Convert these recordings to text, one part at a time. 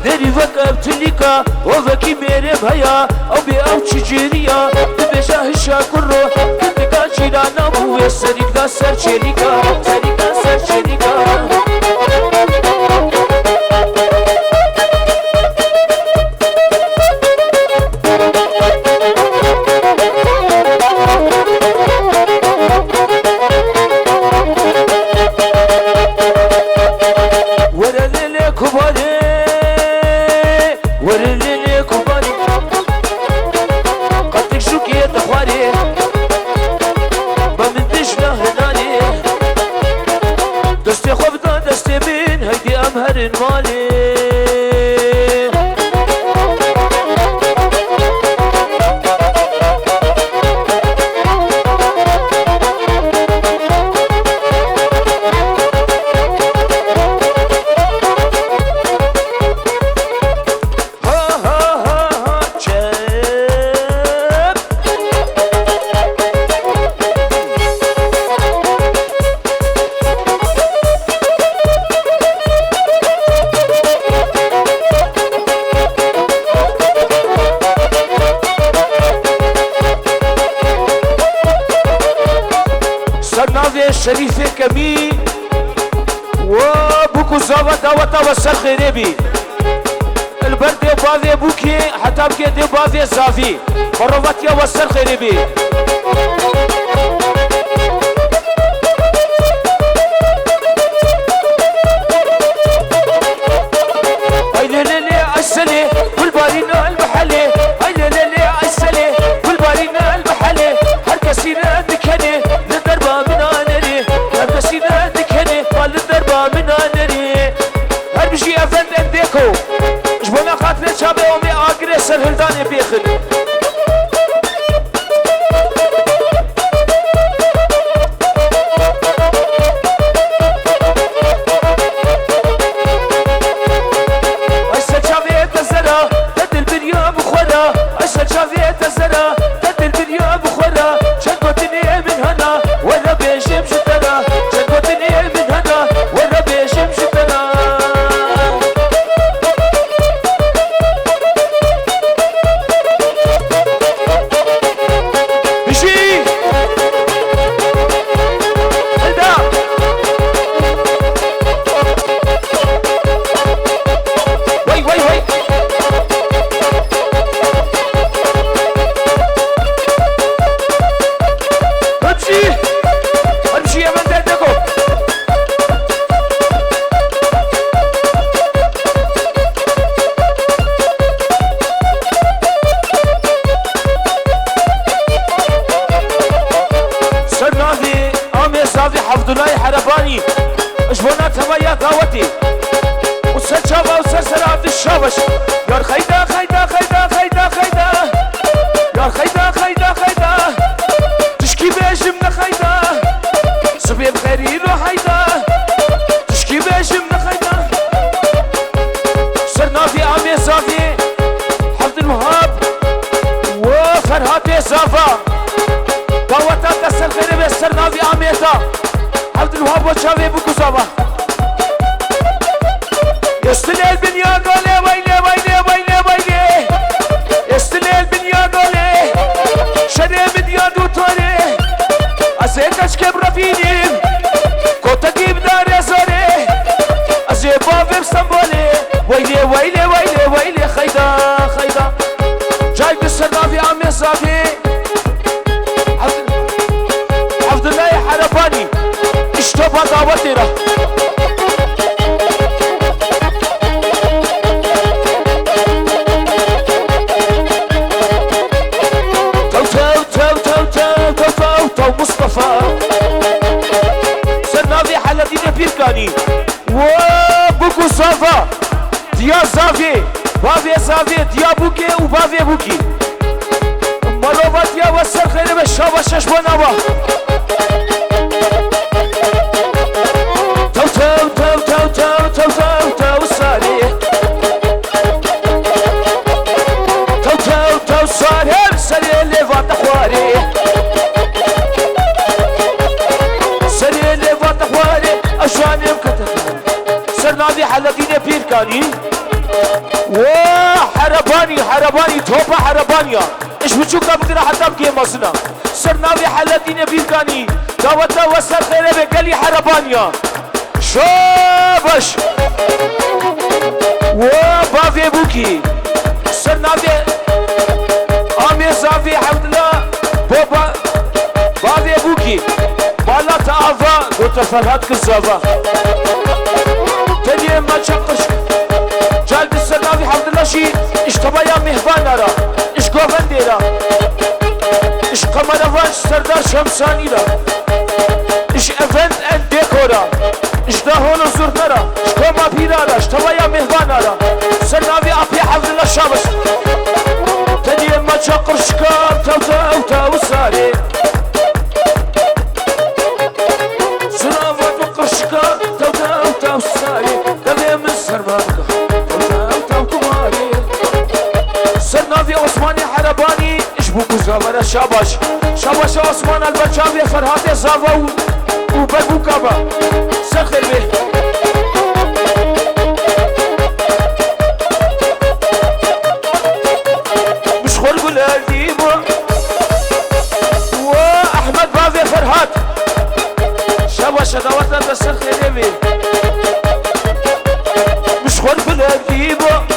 دری وکب تلیکا و وکی میرم هیا او بی او چجوریا ببجا هشا کرو کتکا چیرانا بوه سریک دا سر چلیکا سریک دا سر چلیکا شريفة كمي وبوكو زاوة داوة وسر خيربي البرد بافي بوكي حتى بكي دي بافي زافي فرواتيا وسر خيربي اي ليلي عسلي والبارينا المحلي اي ليلي عسلي والبارينا المحلي هركسينا دكني للضربة من انري هركسينا دكني للضربة من انري هربجي افند انديكو جبنا خاطر شابي ومي اقري سر هلداني بيخل يا خيدا خيدا خيدا خيدا خيدا يا خيدا خيدا خيدا تشكي بيجمنا خيدا صبي بخيري رو خيدا تشكي بيجمنا خيدا صرنا في عمي صافي حفظ الوهاب وفرهاد صافا قوتا تسر خير صرنا في عميتا حفظ الوهاب وشافي بكو صافا يستلل بنيا قولي ويلي ويلي ويلي ويلي يستلل بنيا قولي شري بديا دوتوري أزيكش كبرا فيني كوتا جيب داري زوري أزيبا في بسنبولي ويلي ويلي ويلي ويلي خيدا خيدا جاي بسرنا في عمي صافي عبد الله حرباني اشتبه دعوتي را مصطفى صرنا في حالة دينا بيركاني وبوكو صافا ديا زافي بافي زافي ديا بوكي وبافي بوكي مالوفا ديا وسر خير بالشابا ششبانابا تو تو تو تو تو تو تو تو ساري تو تو تو ساري ساري اللي فات خواري أشاني مكتب صرنا في حالة دينا بيركاني وحرباني حرباني توبة حربانيا ايش بتشوفنا بقرا حتى بكي مصنع صرنا في حالتين بيركاني دعوة وسر خيره بقلي حربانيا شابش وبافي بوكي صرنا في عمي صافي حمد الله بابا بافي بوكي بالا تعافى قلت فرهاد كزافا تاني ما تشقش جال بالصرنا في حمد الله شي اشتبا يا مهبان را اش قوفن ديرا اش قمروان سردار شمساني را اش افنت ان ديكورا اش دهون زورترا اش قوما بيرارا اشتبا يا مهبان را صرنا في عبي حمد الله شابس تاني ما تشقش كار توتا اوتا وساري صرنا في قشكا توتا اوتا وساري دبي من سرمانكا صرنا في عثماني حرباني اشبوكو زاورا شاباش شاباش عثمان البچاوي فرهاد زاوا وبربو كابا سخر به مشخور قلالديبو واحمد بافي فرهاد شاباش دواتنا بسخر به مشخور قلالديبو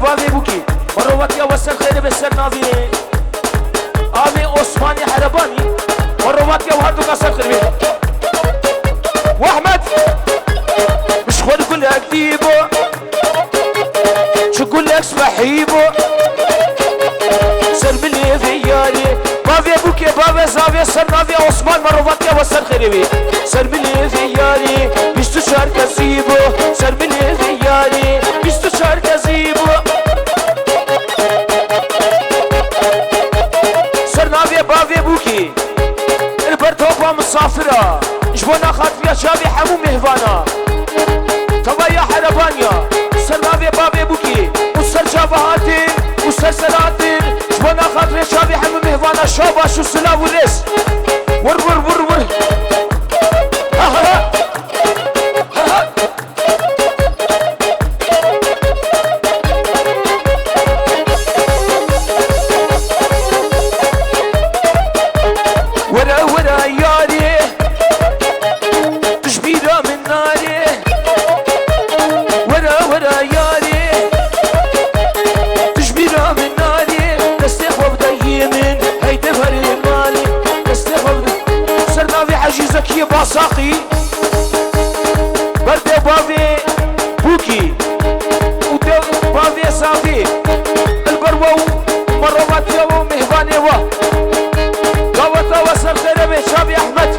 وبابي بوكي مرواتي وسر خير بسر نافي آمي عثماني حرباني مرواتي وهاتو كسر خير واحمد مش خور كل اكتيبو شو كل اكس بحيبو سر بلي فيالي بابي بوكي بابي زافي سر نافي عثمان مرواتي وسر خير سر بلي فيالي بيشتو شارك زيبو سر بلي فيالي بيشتو شارك زيبو بافي بوكي البرتوبة مسافرة جبونا خاطفيا شابي حمو مهوانا طبا يا حربانيا سرنا في بافي بوكي وسر شابهاتي وسر سراتي جبونا خاطفيا شابي حمو مهوانا شابا شو سلا ورس ور ور ور ور ها ها ها ورا ورا ياري تشبيرة من ناري ورا ورا ياري تشبيرة من ناري تستيخ وابدا يمين هاي تفر مالي تستيخ وابدا صرنا في حجيزك يا باصاقي برد بافي بوكي بافي صافي البرو مروات يوم مهباني وا وصل خير شابي احمد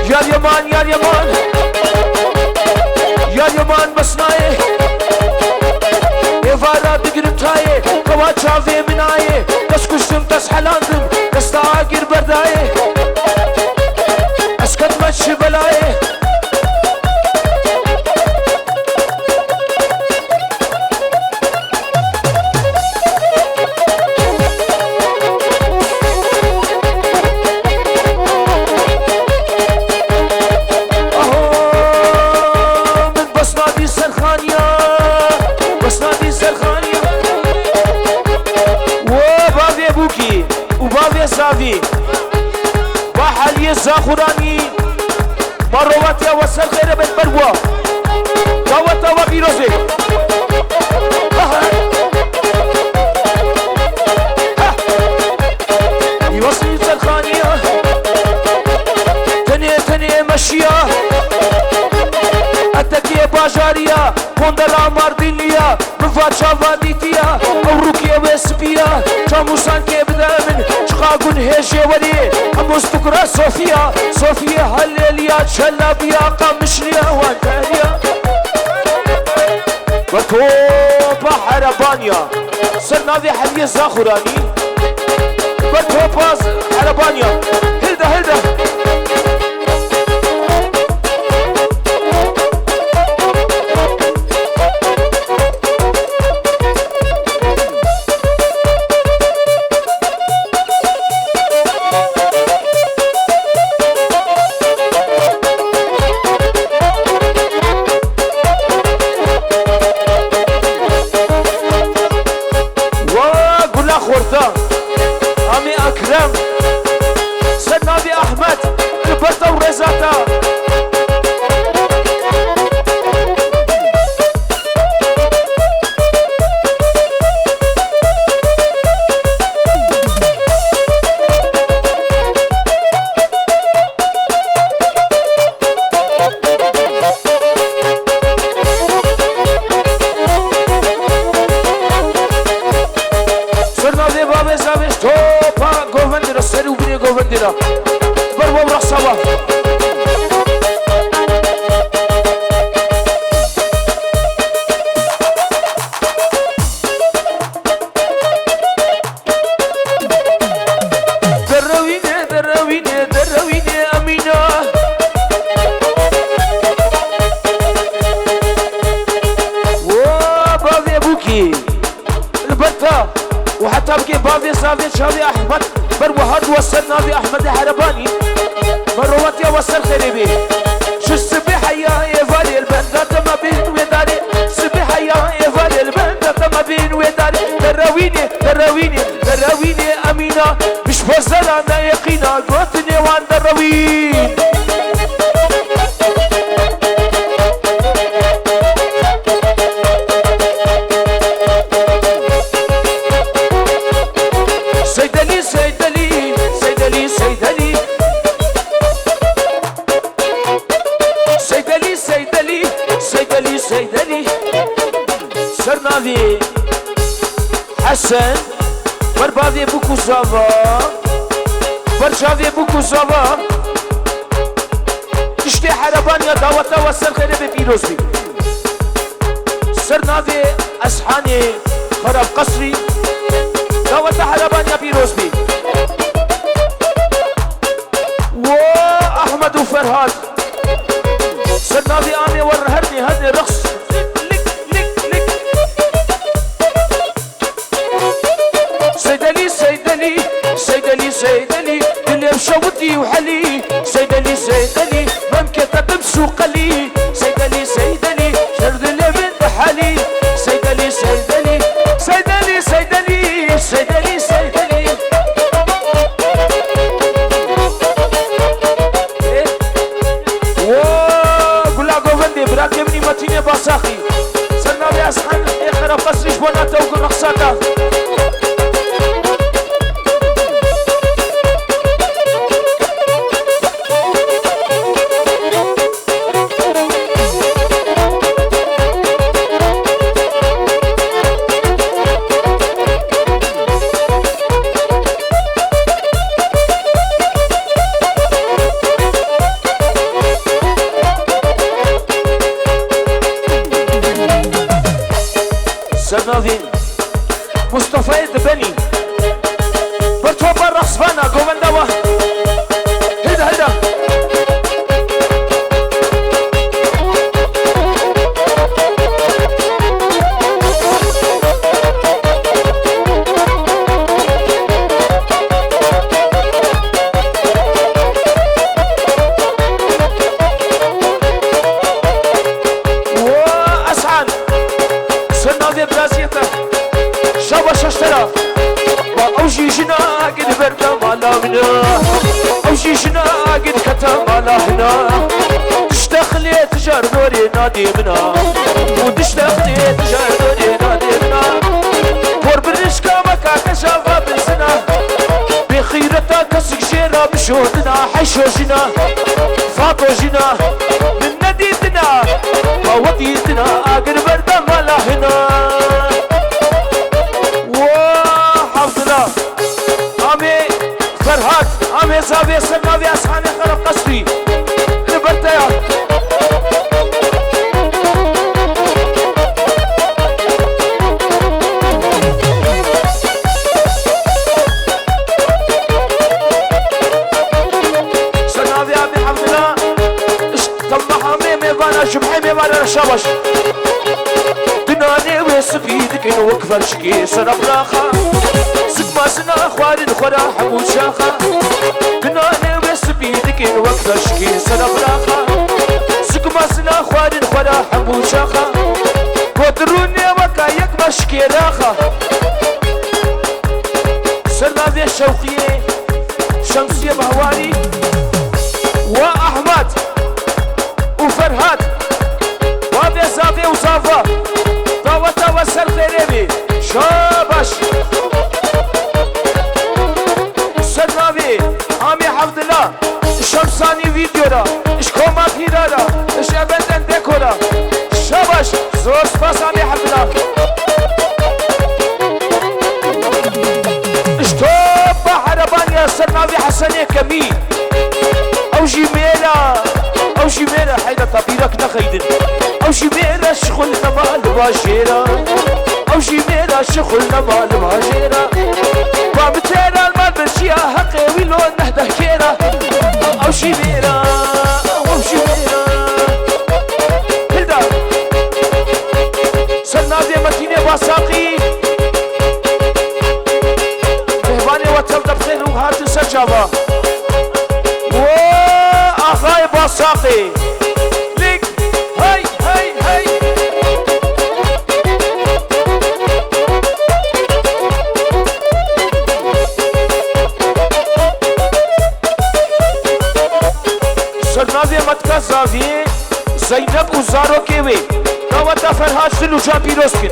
يا اليمان يا اليمان يا اليمان بسناي يفارا دقرمتاي كوا شافي مناي بس كشتم تسحلاندم دستاقر برداي اسكت مشي بلاي صافي وحالي الزاخراني مروات يا وصل خير بيت بروا دعوة وبيروزي يوصل الخانية تني مشيا التكية باجارية كوندلا مارديليا مفاد شافاديتيا او روكيا وسبيا شاموسان كي بدامن شقاقون هيجي ولي امستقرا صوفيا هلليا شلابيا قمشنيا وانتانيا بطوبة حربانيا صرنا في حلية زاخراني بطوبة حربانيا هلدا خورتا امي اكرم سر ناوی احمد لبرتا و رزاتا بربو برحصبة درويني درويني درويني أمينة وباضي أبوكي البركة وحتى بكي باضي صافي شافي أحمد بروهاد وصل ناوي احمد حرباني مرواتي وصل خريبي شو السبيحة يا ايفالي البندات ما بين وداري السبيحة يا ايفالي البندات ما بين وداري درويني درويني درويني امينة مش بوزل انا يقينا قوتني وان دروين سيدلي سيدلي سيدلي سيدلي سيدلي سيدلي سيدلي سيدلي سرناوي حسن بربادي بوكو زافا برشافي بوكو زافا تشتي حربانيا دعوتا وصل خيري بيروزي سرناوي اسحاني خراب قصري دعوة حلبانيا بيروزبي وأحمد وفرهاد سرناوي آمي ورهرني هدي رقص لك لك لك سيدلي سيدلي سيدلي سيدلي اللي بشوتي وحلي سيدلي سيدلي ممكن تقمسو قلي سيدلي سيدلي شرد اللي بنت حالي سيدلي سيدلي سيدلي سيدلي سيدلي سيدلي وقول لها قوفندي براك ابني متيني باساخي سرنا بي اسحن اخر قصريش بوناتا وقل نقصاتا سرناوي مصطفى الدبني برتوبة رقصفانا قومندوا هيدا هيدا وأسعد سرناوي برازيتا شابا شاشترا أوشي جنا قد بردا مالا منا أوشي جنا قد كتا مالا هنا تشتغلي تجار دوري نادي منا وتشتغلي تجار دوري نادي منا بور برشكا مكا كشافا بالسنا بخيرتا كسك جيرا بشودنا حيشو جنا فاطو جنا من نديتنا ووطيتنا قد بردا مالا هنا فرهاد عمي زاوية سرناوي أسحاني خرب قصري نبرتيا سرناوي عمي حمد الله اشتمح عمي ميبانا جمعي ميبانا شابش دناني ويسفيدك وكفر شكي سنة براخة سكما سنا خوارن خورا حمود شاخة دناني ويسفيدك وكفر شكي سنة براخة سكما سنا خوارن خورا حمود شاخة ودروني وكا يك مشكي راخة شوقية شمسية بهواري وأحمد وفرهاد وابي زافي وزافا طاوة طاوة سرقيني شابش سرنابي عامي حفظ الله الشمساني فيديو را اش كومات هيرارا اش ابندن ديكورا شابش زور سپاس عامي حفظ الله اش توب بحربان يا سرنابي حسني كمي او جميلة حيدا طبيرك نخيدن او جميلة شغلنا مال باشيرا او جميلة شغلنا مال باشيرا بابتيرا المال برشيا حقي ويلو نهده كيرا او جميلة هلدا سرنابي متيني باساقي مهباني وطل دبخين وهاتي سجابا أخاي باساقي ليك هاي سرنابي متكا زاوية زينب وزارو كيوي نواتا فرهاد سلو جان بيروسكن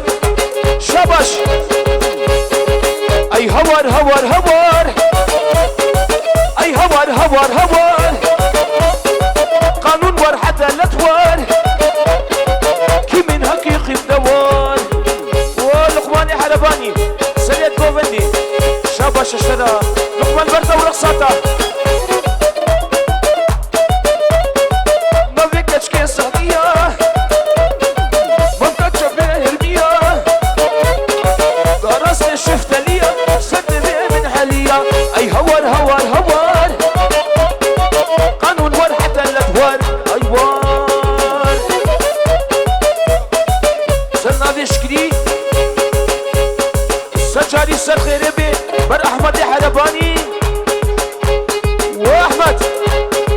شابش أي هوار أي هوار قانون ور حتى لا توار كي من حقيقي بدوار ولقماني حلباني سريت بوفندي شاباش اشترى لقمان بردة ورقصاتا ما فيكتش كي صغية ما فيكتش بهرمية درستي شفت ليا صرت من حالية اي هوار قانون ور حتى لا توار ايوار سرنابي شكري سجاري سر خيربي بر احمد حلباني واحمد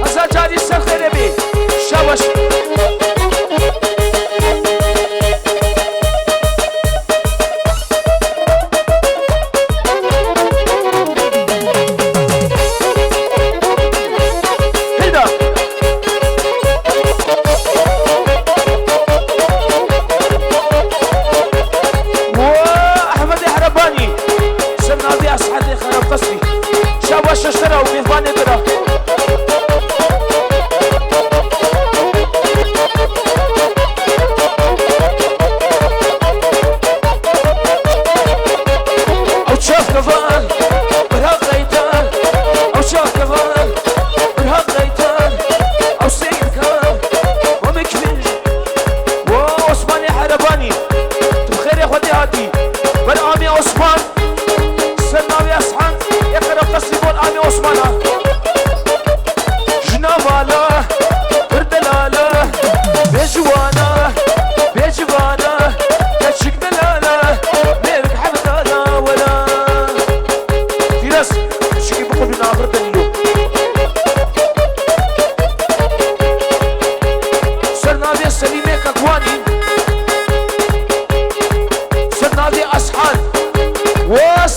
سجاري سر خيربي شاوش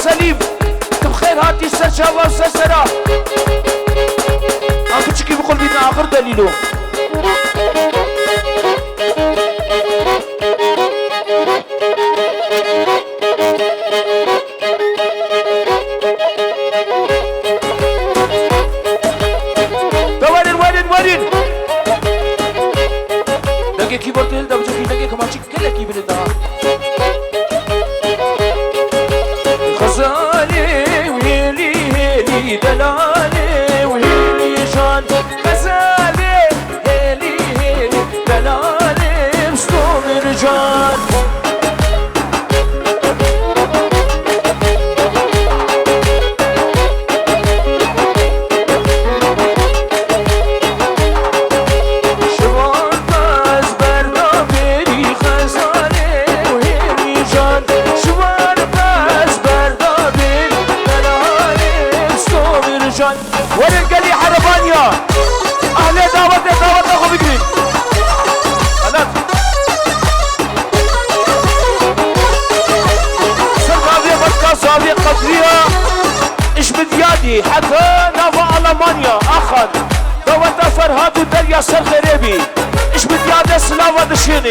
سليم تبخير هاتي سرشاوة وسرسرة أخو تشكي بقول بينا آخر دليلو وين دقي كيبورد هل دقي دقي كمان شيء كله كيبورد ده غزالي وهيلي دلالي وهيلي جان غزالي هيلي دلالي مستوم رجال وين قال لي حربانيا اهل دعوة اخو بقري خلاص سرقاضية مركز صابية قطرية ايش بدي بي حتى نافا ألمانيا أخذ دوت فرهاد ودريا سر غريبي إيش بدي هذا سلاوة دشيني